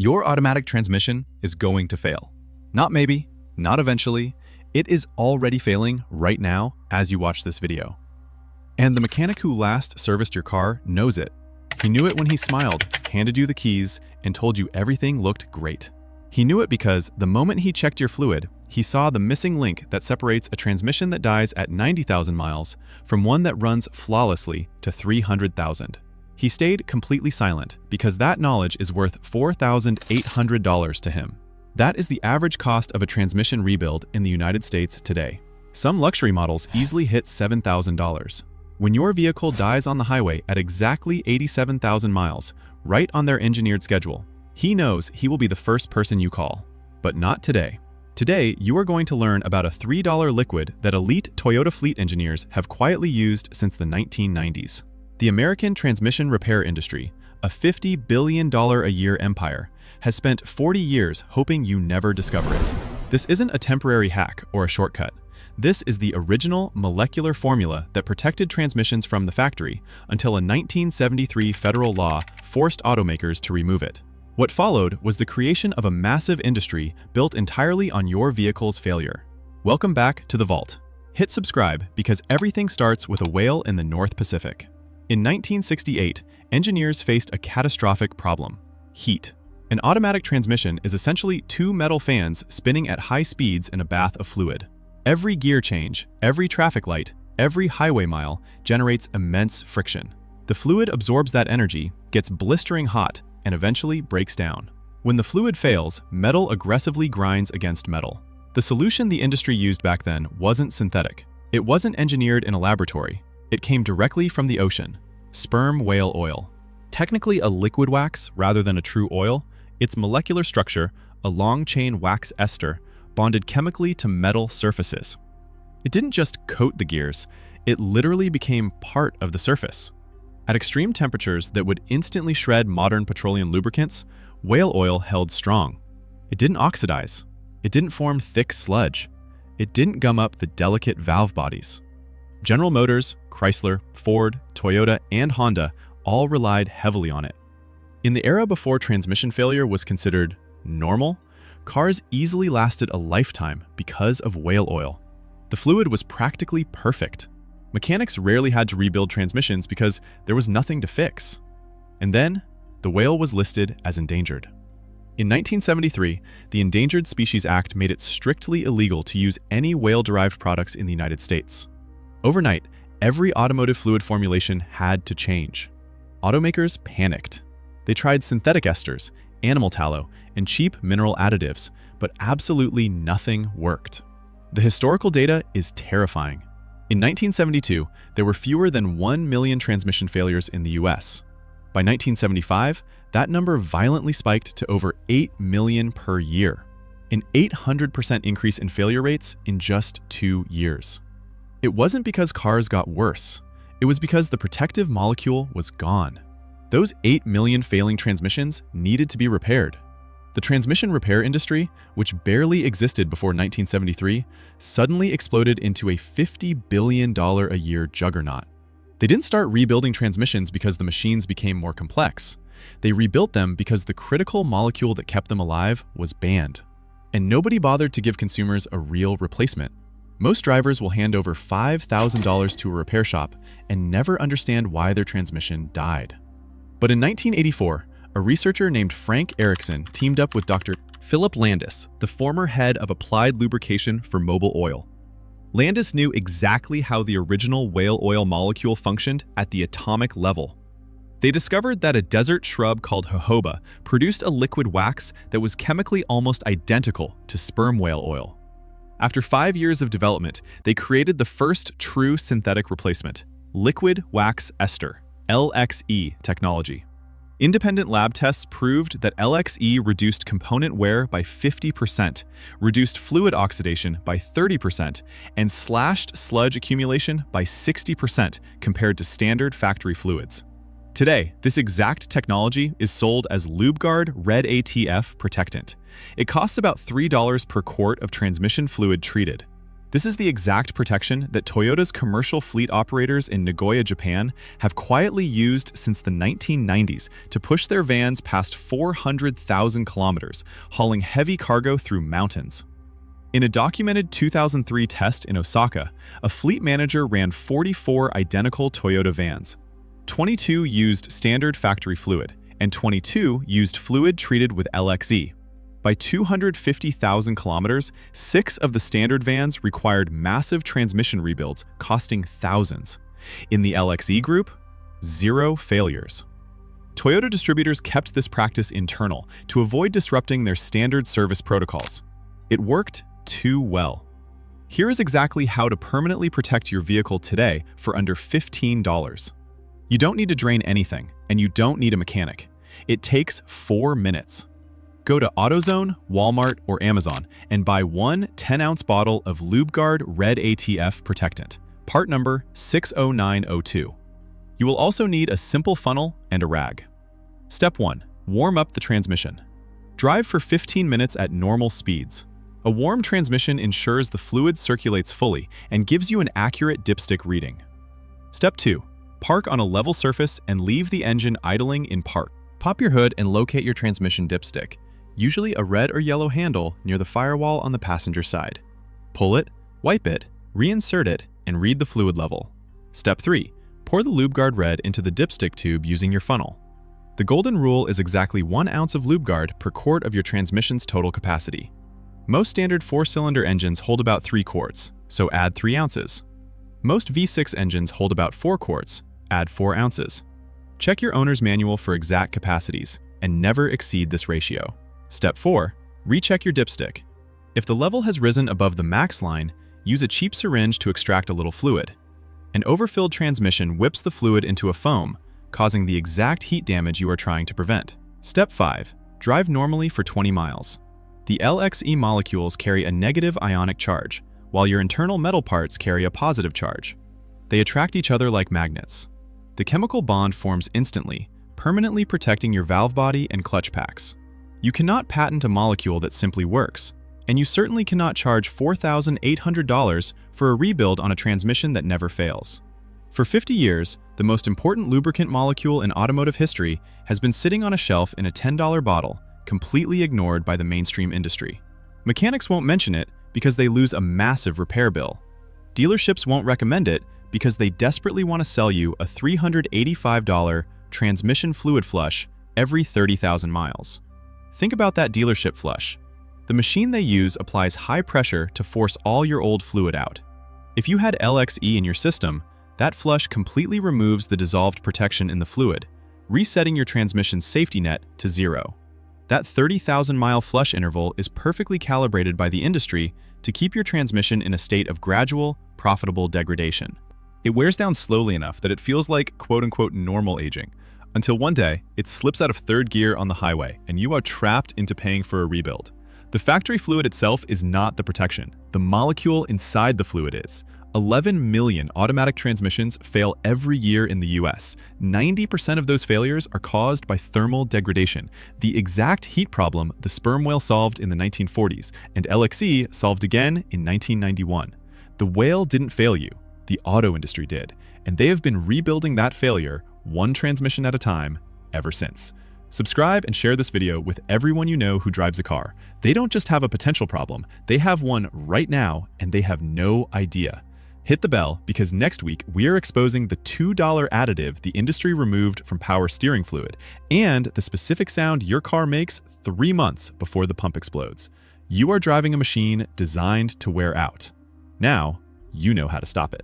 Your automatic transmission is going to fail. Not maybe, not eventually. It is already failing right now as you watch this video. And the mechanic who last serviced your car knows it. He knew it when he smiled, handed you the keys, and told you everything looked great. He knew it because the moment he checked your fluid, he saw the missing link that separates a transmission that dies at 90,000 miles from one that runs flawlessly to 300,000. He stayed completely silent because that knowledge is worth $4,800 to him. That is the average cost of a transmission rebuild in the United States today. Some luxury models easily hit $7,000. When your vehicle dies on the highway at exactly 87,000 miles, right on their engineered schedule, he knows he will be the first person you call. But not today. Today, you are going to learn about a $3 liquid that elite Toyota fleet engineers have quietly used since the 1990s. The American transmission repair industry, a $50 billion a year empire, has spent 40 years hoping you never discover it. This isn't a temporary hack or a shortcut. This is the original molecular formula that protected transmissions from the factory until a 1973 federal law forced automakers to remove it. What followed was the creation of a massive industry built entirely on your vehicle's failure. Welcome back to The Vault. Hit subscribe because everything starts with a whale in the North Pacific. In 1968, engineers faced a catastrophic problem: heat. An automatic transmission is essentially two metal fans spinning at high speeds in a bath of fluid. Every gear change, every traffic light, every highway mile generates immense friction. The fluid absorbs that energy, gets blistering hot, and eventually breaks down. When the fluid fails, metal aggressively grinds against metal. The solution the industry used back then wasn't synthetic. It wasn't engineered in a laboratory. It came directly from the ocean: sperm whale oil. Technically a liquid wax rather than a true oil, its molecular structure, a long-chain wax ester, bonded chemically to metal surfaces. It didn't just coat the gears, it literally became part of the surface. At extreme temperatures that would instantly shred modern petroleum lubricants, whale oil held strong. It didn't oxidize. It didn't form thick sludge. It didn't gum up the delicate valve bodies. General Motors, Chrysler, Ford, Toyota, and Honda all relied heavily on it. In the era before transmission failure was considered normal, cars easily lasted a lifetime because of whale oil. The fluid was practically perfect. Mechanics rarely had to rebuild transmissions because there was nothing to fix. And then, the whale was listed as endangered. In 1973, the Endangered Species Act made it strictly illegal to use any whale-derived products in the United States. Overnight, every automotive fluid formulation had to change. Automakers panicked. They tried synthetic esters, animal tallow, and cheap mineral additives, but absolutely nothing worked. The historical data is terrifying. In 1972, there were fewer than 1 million transmission failures in the US. By 1975, that number violently spiked to over 8 million per year, an 800% increase in failure rates in just 2 years. It wasn't because cars got worse. It was because the protective molecule was gone. Those 8 million failing transmissions needed to be repaired. The transmission repair industry, which barely existed before 1973, suddenly exploded into a $50 billion a year juggernaut. They didn't start rebuilding transmissions because the machines became more complex. They rebuilt them because the critical molecule that kept them alive was banned. And nobody bothered to give consumers a real replacement. Most drivers will hand over $5,000 to a repair shop and never understand why their transmission died. But in 1984, a researcher named Frank Erickson teamed up with Dr. Philip Landis, the former head of applied lubrication for Mobil Oil. Landis knew exactly how the original whale oil molecule functioned at the atomic level. They discovered that a desert shrub called jojoba produced a liquid wax that was chemically almost identical to sperm whale oil. After 5 years of development, they created the first true synthetic replacement, liquid wax ester, LXE technology. Independent lab tests proved that LXE reduced component wear by 50%, reduced fluid oxidation by 30%, and slashed sludge accumulation by 60% compared to standard factory fluids. Today, this exact technology is sold as LubeGuard Red ATF Protectant. It costs about $3 per quart of transmission fluid treated. This is the exact protection that Toyota's commercial fleet operators in Nagoya, Japan, have quietly used since the 1990s to push their vans past 400,000 kilometers, hauling heavy cargo through mountains. In a documented 2003 test in Osaka, a fleet manager ran 44 identical Toyota vans. 22 used standard factory fluid, and 22 used fluid treated with LXE. By 250,000 kilometers, 6 of the standard vans required massive transmission rebuilds costing thousands. In the LXE group, 0 failures. Toyota distributors kept this practice internal to avoid disrupting their standard service protocols. It worked too well. Here is exactly how to permanently protect your vehicle today for under $15. You don't need to drain anything, and you don't need a mechanic. It takes 4 minutes. Go to AutoZone, Walmart, or Amazon and buy one 10-ounce bottle of LubeGuard Red ATF Protectant, part number 60902. You will also need a simple funnel and a rag. Step 1. Warm up the transmission. Drive for 15 minutes at normal speeds. A warm transmission ensures the fluid circulates fully and gives you an accurate dipstick reading. Step 2. Park on a level surface and leave the engine idling in park. Pop your hood and locate your transmission dipstick, usually a red or yellow handle near the firewall on the passenger side. Pull it, wipe it, reinsert it, and read the fluid level. Step 3. Pour the LubeGuard Red into the dipstick tube using your funnel. The golden rule is exactly 1 ounce of LubeGuard per quart of your transmission's total capacity. Most standard 4-cylinder engines hold about 3 quarts, so add 3 ounces. Most V6 engines hold about 4 quarts, add 4 ounces. Check your owner's manual for exact capacities, and never exceed this ratio. Step 4. Recheck your dipstick. If the level has risen above the max line, use a cheap syringe to extract a little fluid. An overfilled transmission whips the fluid into a foam, causing the exact heat damage you are trying to prevent. Step 5. Drive normally for 20 miles. The LXE molecules carry a negative ionic charge, while your internal metal parts carry a positive charge. They attract each other like magnets. The chemical bond forms instantly, permanently protecting your valve body and clutch packs. You cannot patent a molecule that simply works, and you certainly cannot charge $4,800 for a rebuild on a transmission that never fails. For 50 years, the most important lubricant molecule in automotive history has been sitting on a shelf in a $10 bottle, completely ignored by the mainstream industry. Mechanics won't mention it because they lose a massive repair bill. Dealerships won't recommend it because they desperately want to sell you a $385 transmission fluid flush every 30,000 miles. Think about that dealership flush. The machine they use applies high pressure to force all your old fluid out. If you had LXE in your system, that flush completely removes the dissolved protection in the fluid, resetting your transmission's safety net to 0. That 30,000-mile flush interval is perfectly calibrated by the industry to keep your transmission in a state of gradual, profitable degradation. It wears down slowly enough that it feels like quote-unquote normal aging, until one day it slips out of third gear on the highway and you are trapped into paying for a rebuild. The factory fluid itself is not the protection. The molecule inside the fluid is. 11 million automatic transmissions fail every year in the US. 90% of those failures are caused by thermal degradation, the exact heat problem the sperm whale solved in the 1940s and LXE solved again in 1991. The whale didn't fail you, the auto industry did, and they have been rebuilding that failure one transmission at a time ever since. Subscribe and share this video with everyone you know who drives a car. They don't just have a potential problem, they have one right now and they have no idea. Hit the bell because next week we are exposing the $2 additive the industry removed from power steering fluid and the specific sound your car makes 3 months before the pump explodes. You are driving a machine designed to wear out. Now, you know how to stop it.